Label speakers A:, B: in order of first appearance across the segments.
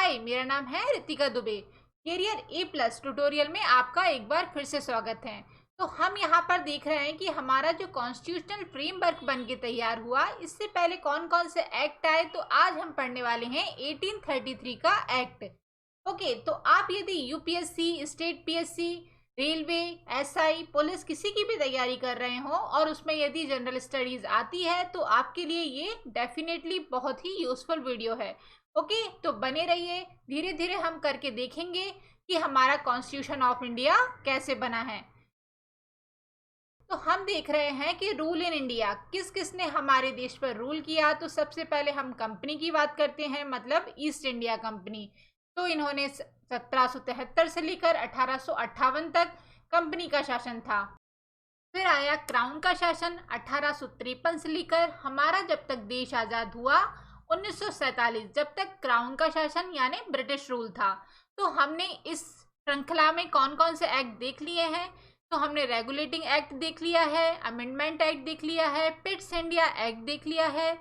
A: हाय, मेरा नाम है रितिका दुबे। कैरियर ए प्लस ट्यूटोरियल में आपका एक बार फिर से स्वागत है। तो हम यहाँ पर देख रहे हैं कि हमारा जो कॉन्स्टिट्यूशनल फ्रेमवर्क बन के तैयार हुआ, इससे पहले कौन कौन से एक्ट आए, तो आज हम पढ़ने वाले हैं 1833 का एक्ट। ओके, तो आप यदि UPSC, state PSC, railway, SI, police किसी की भी तैयारी कर रहे हो और उसमें यदि जनरल स्टडीज आती है तो आपके लिए ये डेफिनेटली बहुत ही यूजफुल वीडियो है। ओके, तो बने रहिए। धीरे धीरे हम करके देखेंगे कि हमारा कॉन्स्टिट्यूशन ऑफ इंडिया कैसे बना है। तो हम देख रहे हैं कि रूल इन इंडिया किस किस ने हमारे देश पर रूल किया। तो सबसे पहले हम कंपनी की बात करते हैं, मतलब ईस्ट इंडिया कंपनी। तो इन्होंने 1773 से लेकर 1858 तक कंपनी का शासन था। फिर आया क्राउन का शासन 1853 से लेकर हमारा जब तक देश आज़ाद हुआ 1947, जब तक क्राउन का शासन यानी ब्रिटिश रूल था। तो हमने इस श्रृंखला में कौन कौन से एक्ट देख लिए हैं। तो हमने रेगुलेटिंग एक्ट देख लिया है, अमेंडमेंट एक्ट देख लिया है, पिट्स इंडिया एक्ट देख लिया है।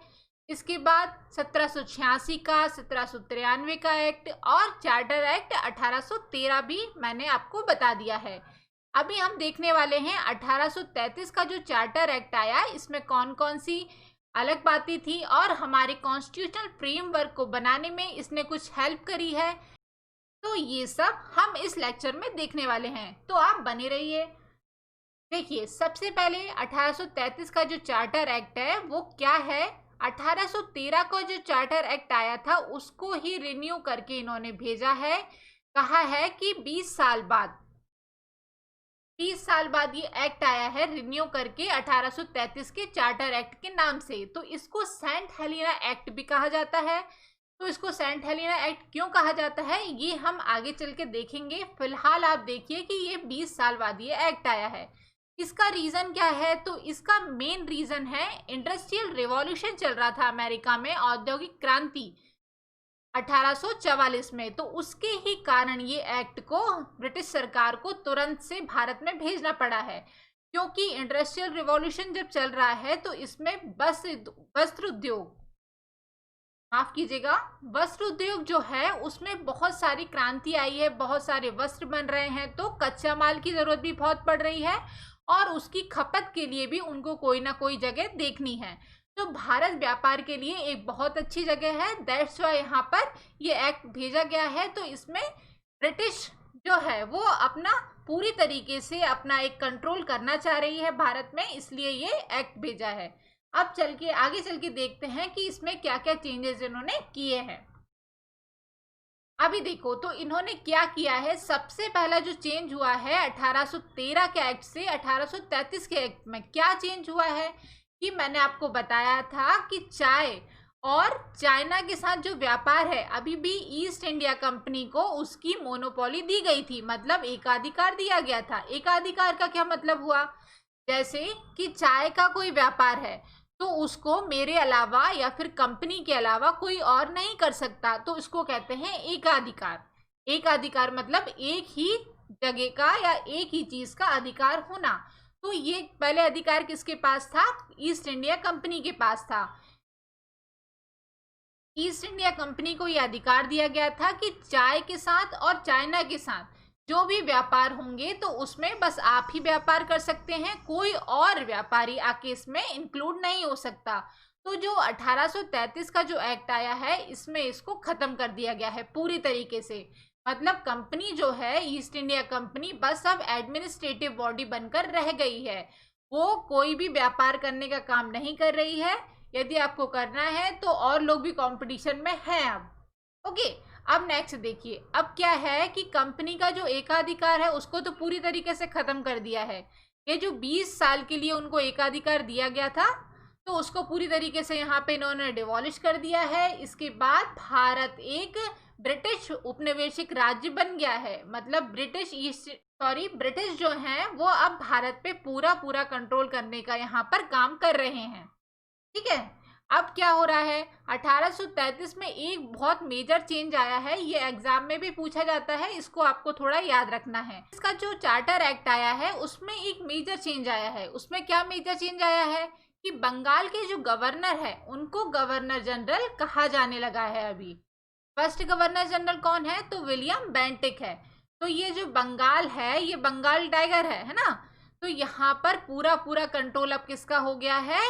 A: इसके बाद 1786 का, 1793 का एक्ट और चार्टर एक्ट 1813 भी मैंने आपको बता दिया है। अभी हम देखने वाले हैं 1833 का जो चार्टर एक्ट आया, इसमें कौन कौन सी अलग बातें थी और हमारे कॉन्स्टिट्यूशनल फ्रेमवर्क को बनाने में इसने कुछ हेल्प करी है। तो ये सब हम इस लेक्चर में देखने वाले हैं, तो आप बने रहिए। देखिए, सबसे पहले 1833 का जो चार्टर एक्ट है वो क्या है। 1813 का जो चार्टर एक्ट आया था उसको ही रिन्यू करके इन्होंने भेजा है। कहा है कि 20 साल बाद ये एक्ट आया है रिन्यू करके 1833 के चार्टर एक्ट के नाम से। तो इसको सेंट हेलेना एक्ट भी कहा जाता है। तो इसको सेंट हेलेना एक्ट क्यों कहा जाता है ये हम आगे चल के देखेंगे। फिलहाल आप देखिए कि ये 20 साल बाद ये एक्ट आया है। इसका रीज़न क्या है, तो इसका मेन रीज़न है इंडस्ट्रियल रिवॉल्यूशन चल रहा था अमेरिका में, औद्योगिक क्रांति 1844 में। तो उसके ही कारण ये एक्ट को ब्रिटिश सरकार को तुरंत से भारत में भेजना पड़ा है, क्योंकि इंडस्ट्रियल रिवॉल्यूशन जब चल रहा है तो इसमें वस्त्र उद्योग, माफ कीजिएगा, वस्त्र उद्योग जो है उसमें बहुत सारी क्रांति आई है, बहुत सारे वस्त्र बन रहे हैं। तो कच्चा माल की जरूरत भी बहुत पड़ रही है और उसकी खपत के लिए भी उनको कोई ना कोई जगह देखनी है। तो भारत व्यापार के लिए एक बहुत अच्छी जगह है, दैट्स वाई यहाँ पर ये एक्ट भेजा गया है। तो इसमें ब्रिटिश जो है वो अपना पूरी तरीके से अपना एक कंट्रोल करना चाह रही है भारत में, इसलिए ये एक्ट भेजा है। अब आगे चल के देखते हैं कि इसमें क्या क्या चेंजेस इन्होंने किए हैं। अभी देखो, तो इन्होंने क्या किया है। सबसे पहला जो चेंज हुआ है 1813 के एक्ट से 1833 के एक्ट में क्या चेंज हुआ है कि मैंने आपको बताया था कि चाय और चाइना के साथ जो व्यापार है, अभी भी ईस्ट इंडिया कंपनी को उसकी मोनोपोली दी गई थी, मतलब एकाधिकार दिया गया था। एकाधिकार का क्या मतलब हुआ, जैसे कि चाय का कोई व्यापार है तो उसको मेरे अलावा या फिर कंपनी के अलावा कोई और नहीं कर सकता, तो इसको कहते हैं एकाधिकार। एकाधिकार मतलब एक ही जगह का या एक ही चीज का अधिकार होना। तो ये पहले अधिकार किसके पास था, ईस्ट इंडिया कंपनी के पास था। ईस्ट इंडिया कंपनी को यह अधिकार दिया गया था कि चाय के साथ और चाइना के साथ जो भी व्यापार होंगे तो उसमें बस आप ही व्यापार कर सकते हैं, कोई और व्यापारी आके इसमें इंक्लूड नहीं हो सकता। तो जो 1833 का जो एक्ट आया है इसमें इसको खत्म कर दिया गया है पूरी तरीके से। मतलब कंपनी जो है ईस्ट इंडिया कंपनी बस अब एडमिनिस्ट्रेटिव बॉडी बनकर रह गई है, वो कोई भी व्यापार करने का काम नहीं कर रही है। यदि आपको करना है तो और लोग भी कंपटीशन में हैं अब। ओके, अब नेक्स्ट देखिए, अब क्या है कि कंपनी का जो एकाधिकार है उसको तो पूरी तरीके से खत्म कर दिया है। ये जो 20 साल के लिए उनको एकाधिकार दिया गया था तो उसको पूरी तरीके से यहाँ पे इन्होंने डिवॉलिश कर दिया है। इसके बाद भारत एक ब्रिटिश उपनिवेशिक राज्य बन गया है, मतलब ब्रिटिश जो हैं वो अब भारत पे पूरा कंट्रोल करने का यहाँ पर काम कर रहे हैं। ठीक है, अब क्या हो रहा है, 1833 में एक बहुत मेजर चेंज आया है, ये एग्जाम में भी पूछा जाता है, इसको आपको थोड़ा याद रखना है। इसका जो चार्टर एक्ट आया है उसमें एक मेजर चेंज आया है। उसमें क्या मेजर चेंज आया है कि बंगाल के जो गवर्नर है उनको गवर्नर जनरल कहा जाने लगा है अभी। फर्स्ट गवर्नर जनरल कौन है? तो विलियम बेंटिक है। तो ये जो बंगाल है, ये बंगाल टाइगर है ना? तो यहाँ पर पूरा पूरा कंट्रोल अब किसका हो गया है?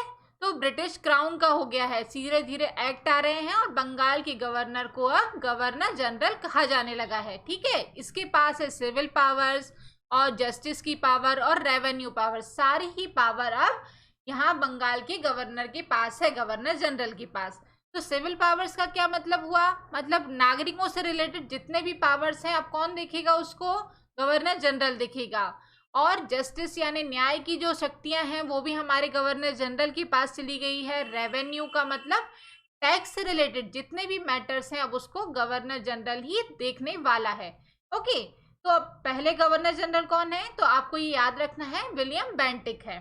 A: तो ब्रिटिश क्राउन का हो गया है। धीरे धीरे एक्ट आ रहे हैं और बंगाल के गवर्नर को अब गवर्नर जनरल कहा जाने लगा है। ठीक है, इसके पास है सिविल पावर्स और जस्टिस की पावर और रेवेन्यू पावर, सारी ही पावर अब यहाँ बंगाल के गवर्नर के पास है, गवर्नर जनरल के पास। तो सिविल पावर्स का क्या मतलब हुआ? मतलब नागरिकों से रिलेटेड जितने भी पावर्स हैं अब कौन देखेगा उसको? गवर्नर जनरल देखेगा। और जस्टिस यानी न्याय की जो शक्तियां हैं वो भी हमारे गवर्नर जनरल के पास चली गई है। रेवेन्यू का मतलब टैक्स से रिलेटेड जितने भी मैटर्स हैं अब उसको गवर्नर जनरल ही देखने वाला है। ओके, तो अब पहले गवर्नर जनरल कौन है? तो आपको ये याद रखना है, विलियम बेंटिक है।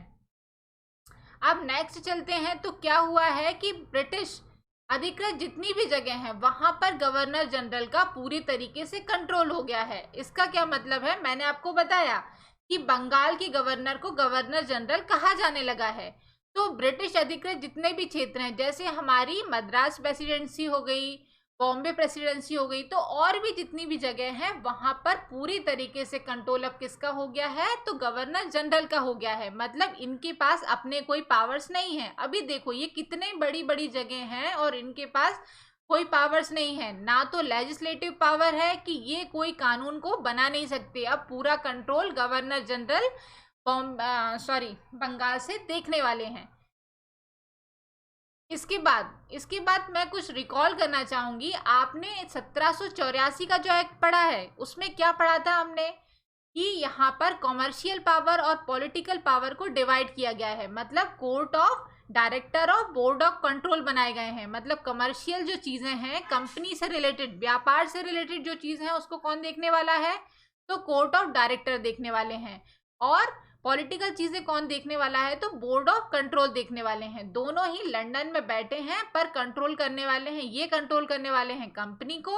A: अब नेक्स्ट चलते हैं। तो क्या हुआ है कि ब्रिटिश अधिकृत जितनी भी जगह हैं वहां पर गवर्नर जनरल का पूरी तरीके से कंट्रोल हो गया है। इसका क्या मतलब है? मैंने आपको बताया कि बंगाल के गवर्नर को गवर्नर जनरल कहा जाने लगा है। तो ब्रिटिश अधिकृत जितने भी क्षेत्र हैं, जैसे हमारी मद्रास प्रेसिडेंसी हो गई, बॉम्बे प्रेसिडेंसी हो गई, तो और भी जितनी भी जगह हैं वहां पर पूरी तरीके से कंट्रोल अब किसका हो गया है? तो गवर्नर जनरल का हो गया है। मतलब इनके पास अपने कोई पावर्स नहीं है। अभी देखो ये कितने बड़ी बड़ी जगह हैं और इनके पास कोई पावर्स नहीं है, ना तो लेजिस्लेटिव पावर है कि ये कोई कानून को बना नहीं सकते। अब पूरा कंट्रोल गवर्नर जनरल बंगाल से देखने वाले हैं। इसके बाद मैं कुछ रिकॉल करना चाहूंगी। आपने 1784 का जो एक्ट पढ़ा है उसमें क्या पढ़ा था हमने? कि यहाँ पर कॉमर्शियल पावर और पॉलिटिकल पावर को डिवाइड किया गया है। मतलब कोर्ट ऑफ डायरेक्टर और बोर्ड ऑफ कंट्रोल बनाए गए हैं। मतलब कमर्शियल जो चीजें हैं, कंपनी से रिलेटेड, व्यापार से रिलेटेड जो चीज है उसको कौन देखने वाला है? तो कोर्ट ऑफ डायरेक्टर देखने वाले हैं। और पॉलिटिकल चीजें कौन देखने वाला है? तो बोर्ड ऑफ कंट्रोल देखने वाले हैं। दोनों ही लंदन में बैठे हैं पर कंट्रोल करने वाले हैं, ये कंट्रोल करने वाले हैं कंपनी को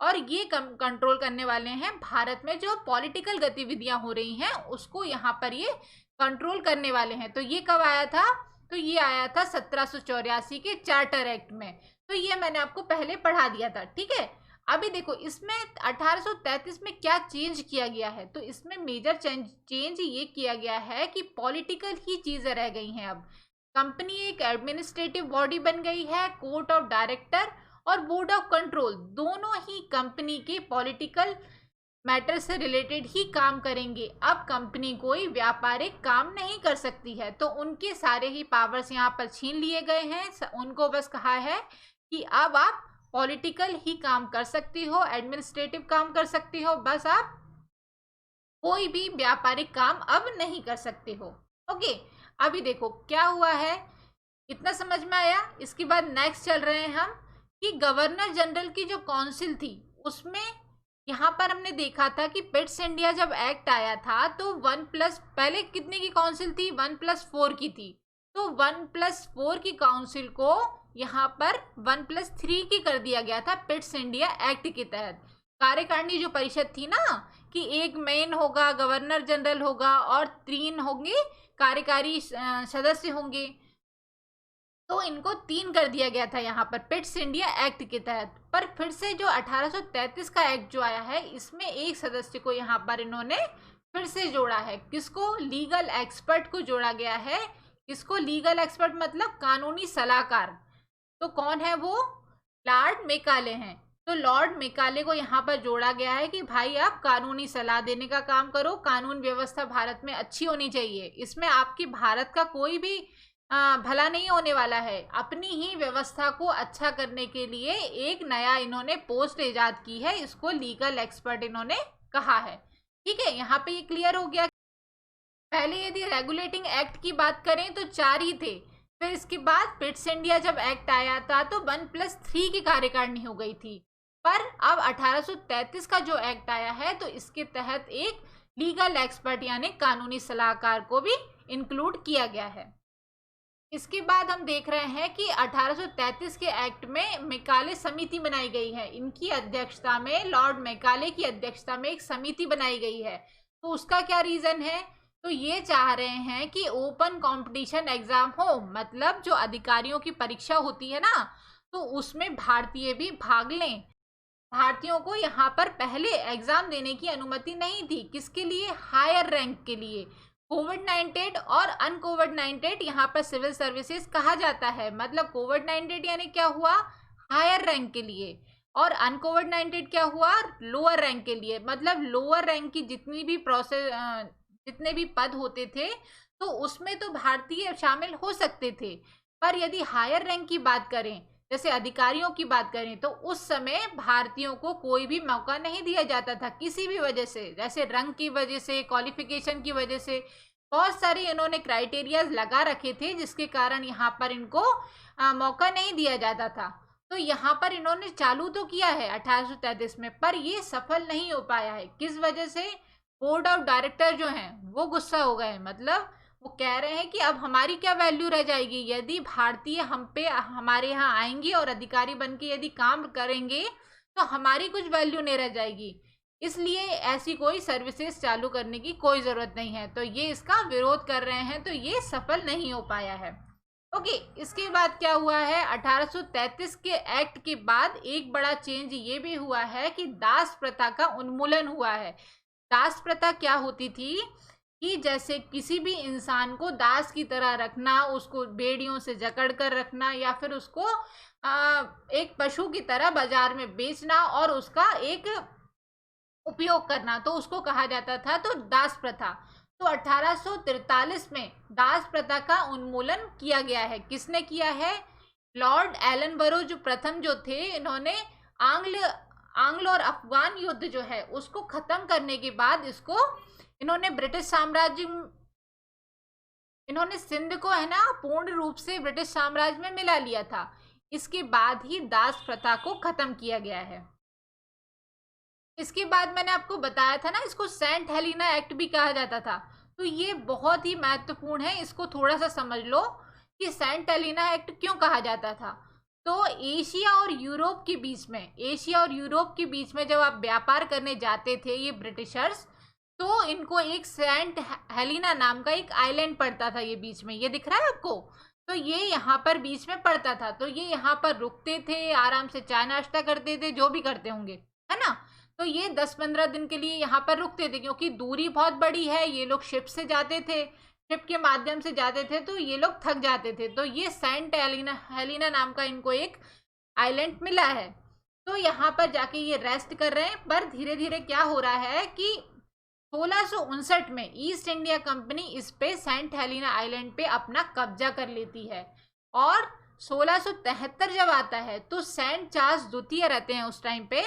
A: और ये कंट्रोल करने वाले हैं भारत में जो पॉलिटिकल गतिविधियां हो रही हैं उसको यहाँ पर ये कंट्रोल करने वाले हैं। तो ये कब आया था? तो ये आया था 1784 के चार्टर एक्ट में। तो ये मैंने आपको पहले पढ़ा दिया था। ठीक है, अभी देखो इसमें 1833 में क्या चेंज किया गया है? तो इसमें मेजर चेंज ये किया गया है कि पॉलिटिकल ही चीजें रह गई हैं। अब कंपनी एक एडमिनिस्ट्रेटिव बॉडी बन गई है। कोर्ट ऑफ डायरेक्टर और बोर्ड ऑफ कंट्रोल दोनों ही कंपनी के पॉलिटिकल मैटर से रिलेटेड ही काम करेंगे। अब कंपनी कोई व्यापारिक काम नहीं कर सकती है, तो उनके सारे ही पावर्स यहाँ पर छीन लिए गए हैं। उनको बस कहा है कि अब आप पॉलिटिकल ही काम कर सकती हो, एडमिनिस्ट्रेटिव काम कर सकती हो, बस आप कोई भी व्यापारिक काम अब नहीं कर सकते हो। ओके, अभी देखो क्या हुआ है, इतना समझ में आया। इसके बाद नेक्स्ट चल रहे हैं हम कि गवर्नर जनरल की जो काउंसिल थी उसमें यहाँ पर हमने देखा था कि पिट्स इंडिया जब एक्ट आया था तो पहले कितने की काउंसिल थी? 1+4 की थी। तो 1+4 की काउंसिल को यहाँ पर 1+3 की कर दिया गया था पिट्स इंडिया एक्ट के तहत। कार्यकारिणी जो परिषद थी ना, कि एक मेन होगा, गवर्नर जनरल होगा और 3 होंगे कार्यकारी सदस्य होंगे, तो इनको 3 कर दिया गया था यहाँ पर पिट्स इंडिया एक्ट के तहत। पर फिर से जो 1833 का एक्ट जो आया है इसमें एक सदस्य को यहाँ पर इन्होंने फिर से जोड़ा है। किसको? लीगल एक्सपर्ट को जोड़ा गया है। किसको लीगल एक्सपर्ट? मतलब कानूनी सलाहकार। तो कौन है वो? लॉर्ड मेकाले हैं। तो लॉर्ड मेकाले को यहाँ पर जोड़ा गया है कि भाई आप कानूनी सलाह देने का काम करो, कानून व्यवस्था भारत में अच्छी होनी चाहिए, इसमें आपकी भारत का कोई भी भला नहीं होने वाला है। अपनी ही व्यवस्था को अच्छा करने के लिए एक नया इन्होंने पोस्ट इजाद की है, इसको लीगल एक्सपर्ट इन्होंने कहा है। ठीक है, यहाँ पे ये क्लियर हो गया। पहले यदि रेगुलेटिंग एक्ट की बात करें तो 4 ही थे। फिर इसके बाद पिट्स इंडिया जब एक्ट आया था तो 1+3 की कार्यकारिणी हो गई थी। पर अब 1833 का जो एक्ट आया है तो इसके तहत एक लीगल एक्सपर्ट यानी कानूनी सलाहकार को भी इंक्लूड किया गया है। इसके बाद हम देख रहे हैं कि 1833 के एक्ट में मेकाले समिति बनाई गई है। इनकी अध्यक्षता में, लॉर्ड मेकाले की अध्यक्षता में एक समिति बनाई गई है। तो उसका क्या रीजन है? तो ये चाह रहे हैं कि ओपन कंपटीशन एग्जाम हो, मतलब जो अधिकारियों की परीक्षा होती है ना, तो उसमें भारतीय भी भाग लें। भारतीयों को यहाँ पर पहले एग्जाम देने की अनुमति नहीं थी। किसके लिए? हायर रैंक के लिए। कोविड-19 और अनकोविड-19 यहाँ पर सिविल सर्विसेज कहा जाता है। मतलब कोविड-19 यानी क्या हुआ? हायर रैंक के लिए, और अनकोविड-19 क्या हुआ? लोअर रैंक के लिए। मतलब लोअर रैंक की जितनी भी जितने भी पद होते थे तो उसमें तो भारतीय शामिल हो सकते थे, पर यदि हायर रैंक की बात करें, जैसे अधिकारियों की बात करें, तो उस समय भारतीयों को कोई भी मौका नहीं दिया जाता था किसी भी वजह से। जैसे रंग की वजह से, क्वालिफिकेशन की वजह से, बहुत सारे इन्होंने क्राइटेरियाज लगा रखे थे जिसके कारण यहाँ पर इनको मौका नहीं दिया जाता था। तो यहाँ पर इन्होंने चालू तो किया है 1833 में, पर ये सफल नहीं हो पाया है। किस वजह से? बोर्ड ऑफ डायरेक्टर जो हैं वो गुस्सा हो गए। मतलब वो कह रहे हैं कि अब हमारी क्या वैल्यू रह जाएगी यदि भारतीय हम पे हमारे यहाँ आएंगे और अधिकारी बन के यदि काम करेंगे तो हमारी कुछ वैल्यू नहीं रह जाएगी। इसलिए ऐसी कोई सर्विसेज चालू करने की कोई ज़रूरत नहीं है। तो ये इसका विरोध कर रहे हैं, तो ये सफल नहीं हो पाया है। ओके, इसके बाद क्या हुआ है? 1833 के एक्ट के बाद एक बड़ा चेंज ये भी हुआ है कि दास प्रथा का उन्मूलन हुआ है। दास प्रथा क्या होती थी कि जैसे किसी भी इंसान को दास की तरह रखना, उसको बेड़ियों से जकड़ कर रखना, या फिर उसको एक पशु की तरह बाजार में बेचना और उसका एक उपयोग करना, तो उसको कहा जाता था तो दास प्रथा। तो 1843 में दास प्रथा का उन्मूलन किया गया है। किसने किया है? लॉर्ड एलनबरो जो प्रथम जो थे, इन्होंने आंग्ल और अफगान युद्ध जो है उसको खत्म करने के बाद इसको इन्होंने ब्रिटिश साम्राज्य, इन्होंने सिंध को है ना पूर्ण रूप से ब्रिटिश साम्राज्य में मिला लिया था। इसके बाद ही दास प्रथा को खत्म किया गया है। इसके बाद मैंने आपको बताया था ना, इसको सेंट हेलिना एक्ट भी कहा जाता था। तो ये बहुत ही महत्वपूर्ण है, इसको थोड़ा सा समझ लो कि सेंट हेलिना एक्ट क्यों कहा जाता था। तो एशिया और यूरोप के बीच में, एशिया और यूरोप के बीच में जब आप व्यापार करने जाते थे ये ब्रिटिशर्स, तो इनको एक सेंट हेलिना नाम का एक आइलैंड पड़ता था ये बीच में, ये दिख रहा है आपको? तो ये यहाँ पर बीच में पड़ता था। तो ये यहाँ पर रुकते थे, आराम से चाय नाश्ता करते थे, जो भी करते होंगे, है ना। तो ये 10-15 दिन के लिए यहाँ पर रुकते थे, क्योंकि दूरी बहुत बड़ी है। ये लोग शिप से जाते थे, शिप के माध्यम से जाते थे, तो ये लोग थक जाते थे। तो ये सेंट हेलिना नाम का इनको एक आइलैंड मिला है। तो यहाँ पर जाके ये रेस्ट कर रहे हैं। पर धीरे धीरे क्या हो रहा है कि 1659 में ईस्ट इंडिया कंपनी इस पे सेंट हेलिना आइलैंड पे अपना कब्जा कर लेती है, और 1673 जब आता है तो सेंट चार्ल्स द्वितीय रहते हैं उस टाइम पे,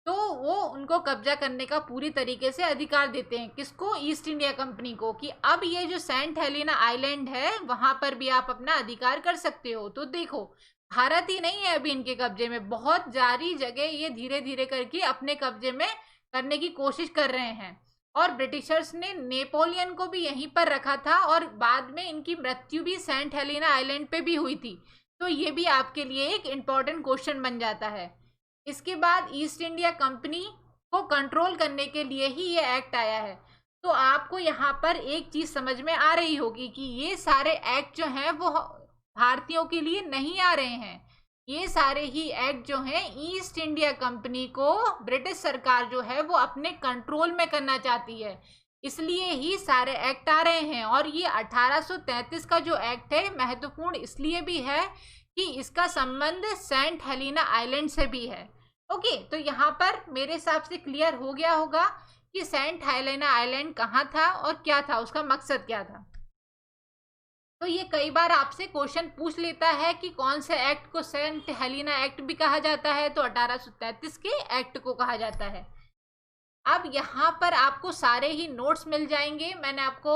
A: तो वो उनको कब्जा करने का पूरी तरीके से अधिकार देते हैं। किसको? ईस्ट इंडिया कंपनी को, कि अब ये जो सेंट हेलिना आइलैंड है वहां पर भी आप अपना अधिकार कर सकते हो। तो देखो, भारत ही नहीं है अभी इनके कब्जे में, बहुत सारी जगह ये धीरे धीरे करके अपने कब्जे में करने की कोशिश कर रहे हैं। और ब्रिटिशर्स ने नेपोलियन को भी यहीं पर रखा था, और बाद में इनकी मृत्यु भी सेंट हेलिना आइलैंड पे भी हुई थी। तो ये भी आपके लिए एक इम्पॉर्टेंट क्वेश्चन बन जाता है। इसके बाद ईस्ट इंडिया कंपनी को कंट्रोल करने के लिए ही ये एक्ट आया है। तो आपको यहाँ पर एक चीज़ समझ में आ रही होगी कि ये सारे एक्ट जो हैं वो भारतीयों के लिए नहीं आ रहे हैं। ये सारे ही एक्ट जो हैं ईस्ट इंडिया कंपनी को ब्रिटिश सरकार जो है वो अपने कंट्रोल में करना चाहती है, इसलिए ही सारे एक्ट आ रहे हैं। और ये 1833 का जो एक्ट है महत्वपूर्ण इसलिए भी है कि इसका संबंध सेंट हेलिना आइलैंड से भी है। ओके, तो यहाँ पर मेरे हिसाब से क्लियर हो गया होगा कि सेंट हेलिना आइलैंड कहाँ था और क्या था, उसका मकसद क्या था। तो ये कई बार आपसे क्वेश्चन पूछ लेता है कि कौन से एक्ट को सेंट हेलिना एक्ट भी कहा जाता है, तो 1833 के एक्ट को कहा जाता है। अब यहाँ पर आपको सारे ही नोट्स मिल जाएंगे। मैंने आपको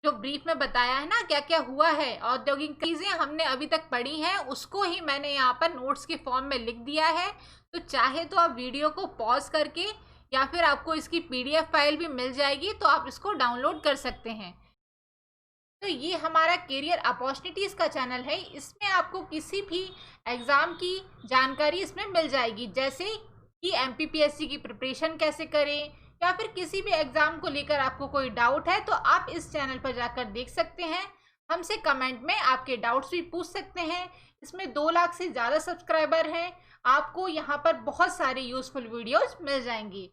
A: जो ब्रीफ में बताया है ना क्या क्या हुआ है, औद्योगिक चीज़ें हमने अभी तक पढ़ी हैं, उसको ही मैंने यहाँ पर नोट्स के फॉर्म में लिख दिया है। तो चाहे तो आप वीडियो को पॉज करके, या फिर आपको इसकी PDF फाइल भी मिल जाएगी, तो आप इसको डाउनलोड कर सकते हैं। तो ये हमारा करियर अपॉर्चुनिटीज़ का चैनल है, इसमें आपको किसी भी एग्ज़ाम की जानकारी इसमें मिल जाएगी, जैसे कि MPPSC की प्रिपरेशन कैसे करें, या फिर किसी भी एग्ज़ाम को लेकर आपको कोई डाउट है तो आप इस चैनल पर जाकर देख सकते हैं। हमसे कमेंट में आपके डाउट्स भी पूछ सकते हैं। इसमें 2 लाख से ज़्यादा सब्सक्राइबर हैं। आपको यहाँ पर बहुत सारे यूजफुल वीडियोस मिल जाएंगी।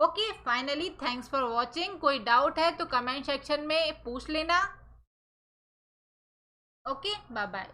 A: Okay, finally thanks for watching. कोई डाउट है तो कमेंट सेक्शन में पूछ लेना। Okay, bye bye.